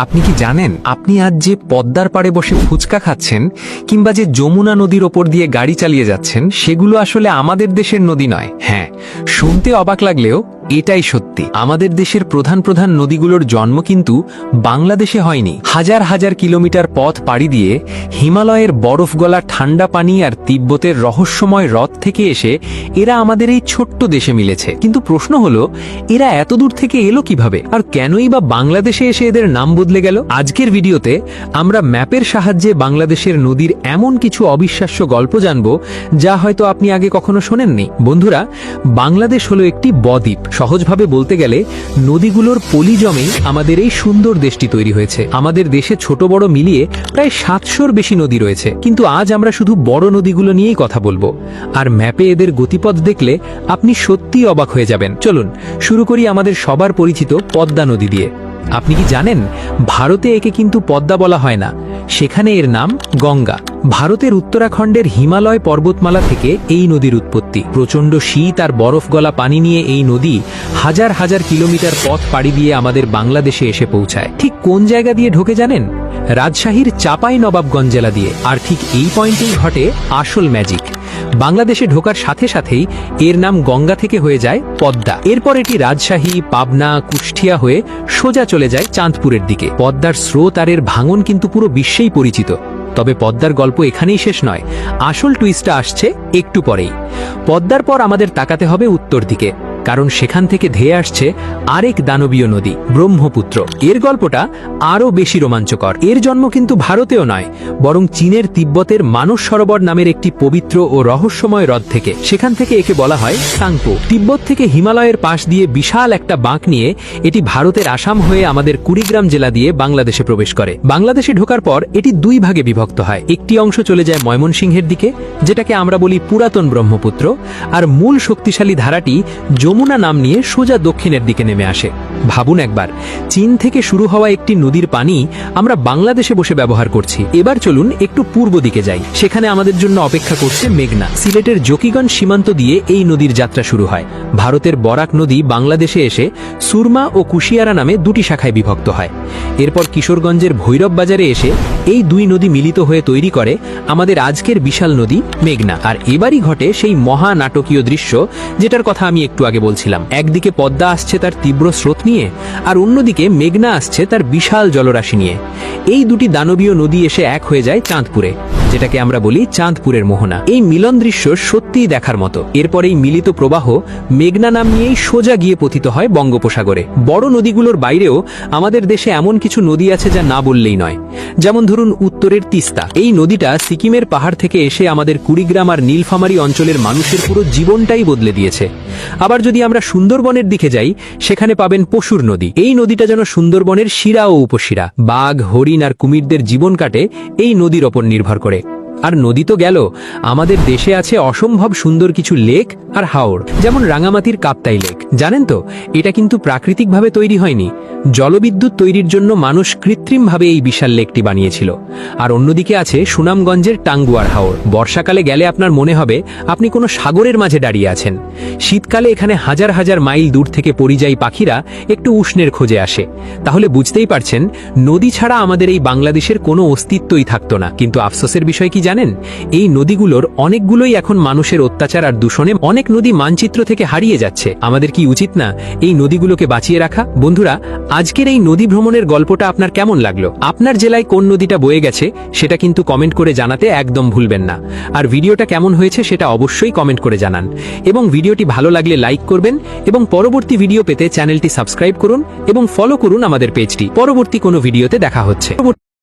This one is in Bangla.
আপনি কি জানেন আপনি আজ যে পদ্মার পাড়ে বসে ফুচকা খাচ্ছেন কিংবা যে যমুনা নদীর ওপর দিয়ে গাড়ি চালিয়ে যাচ্ছেন সেগুলো আসলে আমাদের দেশের নদী নয়। হ্যাঁ, শুনতে অবাক লাগলেও এটাই সত্যি। আমাদের দেশের প্রধান প্রধান নদীগুলোর জন্ম কিন্তু বাংলাদেশে হয়নি। হাজার হাজার কিলোমিটার পথ পাড়ি দিয়ে হিমালয়ের বরফ গলা ঠান্ডা পানি আর তিব্বতের রহস্যময় হ্রদ থেকে এসে এরা আমাদের এই ছোট্ট দেশে মিলেছে। কিন্তু প্রশ্ন হলো, এরা এত দূর থেকে এলো কিভাবে, আর কেনই বা বাংলাদেশে এসে এদের নাম বদলে গেল? আজকের ভিডিওতে আমরা ম্যাপের সাহায্যে বাংলাদেশের নদীর এমন কিছু অবিশ্বাস্য গল্প জানব যা হয়তো আপনি আগে কখনো শোনেননি। বন্ধুরা, বাংলাদেশ হলো একটি বদ্বীপ। সহজভাবে বলতে গেলে নদীগুলোর পলি জমেই আমাদের এই সুন্দর দেশটি তৈরি হয়েছে। আমাদের দেশে ছোট বড় মিলিয়ে প্রায় 700-র বেশি নদী রয়েছে, কিন্তু আজ আমরা শুধু বড় নদীগুলো নিয়েই কথা বলবো। আর ম্যাপে এদের গতিপথ দেখলে আপনি সত্যিই অবাক হয়ে যাবেন। চলুন শুরু করি আমাদের সবার পরিচিত পদ্মা নদী দিয়ে। আপনি কি জানেন, ভারতে একে কিন্তু পদ্মা বলা হয় না, সেখানে এর নাম গঙ্গা। ভারতের উত্তরাখণ্ডের হিমালয় পর্বতমালা থেকে এই নদীর উৎপত্তি। প্রচণ্ড শীত আর বরফ গলা পানি নিয়ে এই নদী হাজার হাজার কিলোমিটার পথ পাড়ি দিয়ে আমাদের বাংলাদেশে এসে পৌঁছায়। ঠিক কোন জায়গা দিয়ে ঢোকে জানেন? রাজশাহীর চাপাই নবাবগঞ্জ জেলা দিয়ে। আর ঠিক এই পয়েন্টেই ঘটে আসল ম্যাজিক। বাংলাদেশে ঢোকার সাথে সাথেই এর নাম গঙ্গা থেকে হয়ে যায় পদ্মা। এরপর এটি রাজশাহী, পাবনা, কুষ্টিয়া হয়ে সোজা চলে যায় চাঁদপুরের দিকে। পদ্মার স্রোত আর এর ভাঙন কিন্তু পুরো বিশ্বেই পরিচিত। তবে পদ্মার গল্প এখানেই শেষ নয়, আসল টুইস্টটা আসছে একটু পরেই। পদ্মার পর আমাদের তাকাতে হবে উত্তর দিকে, কারণ সেখান থেকে ধেয়ে আসছে আরেক দানবীয় নদী, ব্রহ্মপুত্র। এর গল্পটা আরও বেশি রোমাঞ্চকর। এর জন্ম কিন্তু ভারতেও নয়, বরং চীনের তিব্বতের মানস সরোবর নামের একটি পবিত্র ও রহস্যময় হ্রদ থেকে। সেখান থেকে একে বলা হয় সাংপো। তিব্বত থেকে হিমালয়ের পাশ দিয়ে বিশাল একটা বাঁক নিয়ে এটি ভারতের আসাম হয়ে আমাদের কুড়িগ্রাম জেলা দিয়ে বাংলাদেশে প্রবেশ করে। বাংলাদেশে ঢোকার পর এটি দুই ভাগে বিভক্ত হয়। একটি অংশ চলে যায় ময়মনসিংহের দিকে, যেটাকে আমরা বলি পুরাতন ব্রহ্মপুত্র, আর মূল শক্তিশালী ধারাটি যমুনা নাম নিয়ে সোজা দক্ষিণের দিকে নেমে আসে। ভাবুন একবার, চীন থেকে শুরু হওয়া একটি নদীর পানি আমরা বাংলাদেশে বসে ব্যবহার করছি। এবার চলুন একটু পূর্ব দিকে যাই। সেখানে আমাদের জন্য অপেক্ষা করছে মেঘনা। সিলেটের জকিগঞ্জ সীমান্ত দিয়ে এই নদীর যাত্রা শুরু হয়। ভারতের বরাক নদী বাংলাদেশে এসে সুরমা ও কুশিয়ারা নামে দুটি শাখায় বিভক্ত হয়। এরপর কিশোরগঞ্জের ভৈরব বাজারে এসে এই দুই নদী মিলিত হয়ে তৈরি করে আমাদের আজকের বিশাল নদী মেঘনা। আর এবারই ঘটে সেই মহা নাটকীয় দৃশ্য যেটার কথা আমি একটু আগে বলছিলাম। একদিকে পদ্মা আসছে তার তীব্র স্রোত নিয়ে, আর অন্যদিকে মেঘনা আসছে তার বিশাল জলরাশি নিয়ে। এই দুটি দানবীয় নদী এসে এক হয়ে যায় চাঁদপুরে, যেটাকে আমরা বলি চাঁদপুরের মোহনা। এই মিলন দৃশ্য সত্যিই দেখার মতো। এরপর এই মিলিত প্রবাহ মেঘনা নাম নিয়েই সোজা গিয়ে পতিত হয় বঙ্গোপসাগরে। বড় নদীগুলোর বাইরেও আমাদের দেশে এমন কিছু নদী আছে যা না বললেই নয়। যেমন ধরুন উত্তরের তিস্তা। এই নদীটা সিকিমের পাহাড় থেকে এসে আমাদের কুড়িগ্রাম আর নীলফামারী অঞ্চলের মানুষের পুরো জীবনটাই বদলে দিয়েছে। আবার যদি আমরা সুন্দরবনের দিকে যাই, সেখানে পাবেন পশুর নদী। এই নদীটা যেন সুন্দরবনের শিরা ও উপশিরা। বাঘ, হরিণ আর কুমিরদের জীবন কাটে এই নদীর ওপর নির্ভর করে। আর নদী তো গেল, আমাদের দেশে আছে অসম্ভব সুন্দর কিছু লেক আর হাওর। যেমন রাঙামাটির কাপ্তাই লেক। জানেন তো, এটা কিন্তু প্রাকৃতিকভাবে তৈরি হয়নি। জলবিদ্যুৎ তৈরির জন্য মানুষ কৃত্রিমভাবে এই বিশাল লেকটি বানিয়েছিল। আর অন্যদিকে আছে সুনামগঞ্জের টাঙ্গুয়ার হাওর। বর্ষাকালে গেলে আপনার মনে হবে আপনি কোনো সাগরের মাঝে দাঁড়িয়ে আছেন। শীতকালে এখানে হাজার হাজার মাইল দূর থেকে পরিযায়ী পাখিরা একটু উষ্ণের খোঁজে আসে। তাহলে বুঝতেই পারছেন, নদী ছাড়া আমাদের এই বাংলাদেশের কোনো অস্তিত্বই থাকতো না। কিন্তু আফসোসের বিষয় কি জানেন, এই নদীগুলোর অনেকগুলোই এখন মানুষের অত্যাচার আর দূষণে অনেক নদী মানচিত্র থেকে হারিয়ে যাচ্ছে। আমাদের কি উচিত না এই নদীগুলোকে বাঁচিয়ে রাখা? বন্ধুরা, আজকের এই নদী ভ্রমণের গল্পটা আপনার কেমন লাগলো? আপনার জেলায় কোন নদীটা বয়ে গেছে সেটা কিন্তু কমেন্ট করে জানাতে একদম ভুলবেন না। আর ভিডিওটা কেমন হয়েছে সেটা অবশ্যই কমেন্ট করে জানান। এবং ভিডিওটি ভালো লাগলে লাইক করবেন, এবং পরবর্তী ভিডিও পেতে চ্যানেলটি সাবস্ক্রাইব করুন এবং ফলো করুন আমাদের পেজটি। পরবর্তী কোনো ভিডিওতে দেখা হচ্ছে।